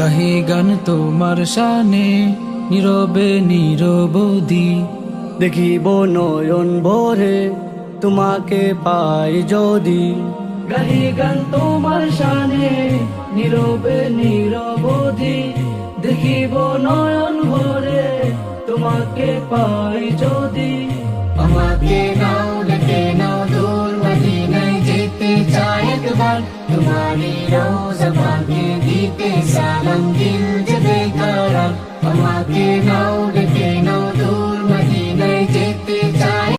গাহি গান তোমার শানে নীরবে নিরবধি। দেখিব নয়ন ভরে তোমাকে পাই যদি। গাহি গান তোমার শানে নীরবে নিরবধি। দেখিব নয়ন ভরে তোমাকে পাই যদি। আমাকে নাও লেকে নাও দূর মদিনায় যেতে চাই একবার, তোমারি রোজা পাকে দিতে সালাম দিল যে বেকারার। আমাকে নাও